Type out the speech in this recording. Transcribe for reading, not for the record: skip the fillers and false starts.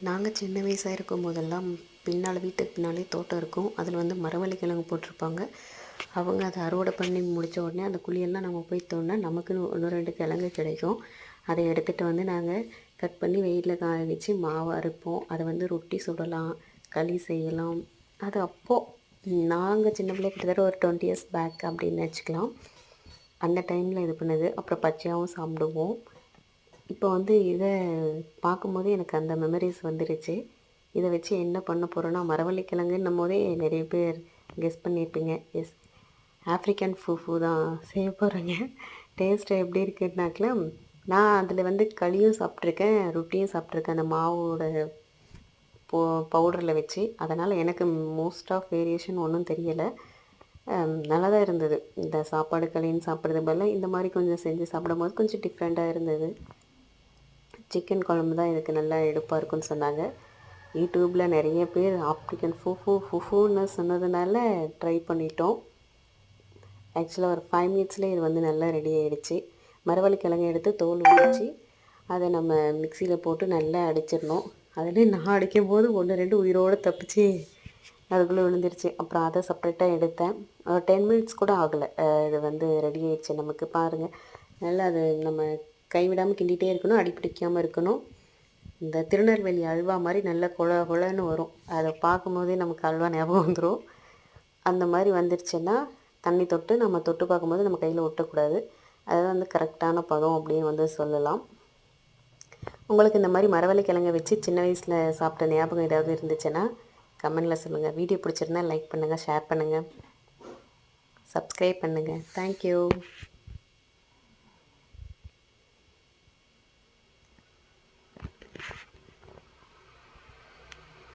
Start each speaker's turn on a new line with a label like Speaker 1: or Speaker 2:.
Speaker 1: நாங்கள் சின்ன வயசாக இருக்கும் போதெல்லாம் பின்னால் வீட்டுக்கு பின்னாலே தோட்டம் இருக்கும். அதில் வந்து மரவள்ளி கிழங்கு போட்டிருப்பாங்க. அவங்க அதை அறுவடை பண்ணி முடித்த உடனே அந்த குழியெல்லாம் நம்ம போய் தோண்டினா நமக்குன்னு ஒன்று ரெண்டு கிழங்கு கிடைக்கும். அதை எடுத்துகிட்டு வந்து நாங்கள் கட் பண்ணி வெயிலில் காய வச்சு மாவு அரைப்போம். அதை வந்து ரொட்டி சுடலாம், களி செய்யலாம். அது அப்போது நாங்கள் சின்ன பிள்ளை கிட்டத்தட்ட ஒரு 20 இயர்ஸ் பேக் அப்படின்னு வச்சுக்கலாம். அந்த டைமில் இது பண்ணது. அப்புறம் பச்சையாகவும் சாப்பிடுவோம். இப்போ வந்து இதை பார்க்கும்போது எனக்கு அந்த மெமரிஸ் வந்துருச்சு. இதை வச்சு என்ன பண்ண போகிறோன்னா, மரவள்ளி கிழங்குன்னும் போதே நிறைய பேர் கெஸ் பண்ணியிருப்பீங்க. எஸ், ஆஃப்ரிக்கன் ஃபூஃபு தான் செய்ய போகிறேங்க. டேஸ்ட்டு எப்படி இருக்குன்னாக்கா, நான் அதில் வந்து களியும் சாப்பிட்ருக்கேன், ரொட்டியும் சாப்பிட்ருக்கேன் அந்த மாவோட பவுடரில் வச்சு. அதனால் எனக்கு மோஸ்ட் ஆஃப் வேரியேஷன் ஒன்றும் தெரியலை. நல்லா தான் இருந்தது. இந்த சாப்பாடு களின்னு சாப்பிட்றது பதிலாக இந்த மாதிரி கொஞ்சம் செஞ்சு சாப்பிடும்போது கொஞ்சம் டிஃப்ரெண்ட்டாக இருந்தது. சிக்கன் குழம்பு தான் இதுக்கு நல்லா எடுப்பாக இருக்குன்னு சொன்னாங்க. யூடியூப்பில் நிறைய பேர் ஆப்ரிக்கன் ஃபுஃபுன்னு சொன்னதுனால ட்ரை பண்ணிட்டோம். ஆக்சுவலாக ஒரு 5 மினிட்ஸ்லேயே இது வந்து நல்லா ரெடி ஆகிடுச்சு. மரவள்ளி கிழங்கு எடுத்து தோல் உரித்து அதை நம்ம மிக்சியில் போட்டு நல்லா அடிச்சிடணும். அதுலேயும் நான் அடிக்கும் போது 1-2 உயிரோடு தப்பிச்சு அதுக்குள்ளே விழுந்துருச்சு. அப்புறம் அதை செப்பரேட்டாக எடுத்தேன். 10 மினிட்ஸ் கூட ஆகலை. இது வந்து ரெடி ஆகிடுச்சு நமக்கு. பாருங்கள், நல்லா அது நம்ம கைவிடாமல் கிண்டிகிட்டே இருக்கணும், அடி பிடிக்காமல் இருக்கணும். இந்த திருநெல்வேலி அல்வா மாதிரி நல்லா கொலன்னு வரும். அதை பார்க்கும்போதே நமக்கு அல்வா ஞாபகம் வந்துடும். அந்த மாதிரி வந்துருச்சுன்னா தண்ணி தொட்டு நம்ம தொட்டு பார்க்கும்போது நம்ம கையில் ஒட்டக்கூடாது. அது வந்து கரெக்டான பதம் அப்படின்னு வந்து சொல்லலாம். உங்களுக்கு இந்த மாதிரி மரவள்ளி கிழங்கை வச்சு சின்ன வயசில் சாப்பிட்ட ஞாபகம் ஏதாவது இருந்துச்சுன்னா கமெண்டில் சொல்லுங்கள். வீடியோ பிடிச்சிருந்தா லைக் பண்ணுங்கள், ஷேர் பண்ணுங்கள், சப்ஸ்கிரைப் பண்ணுங்கள். தேங்க்யூ.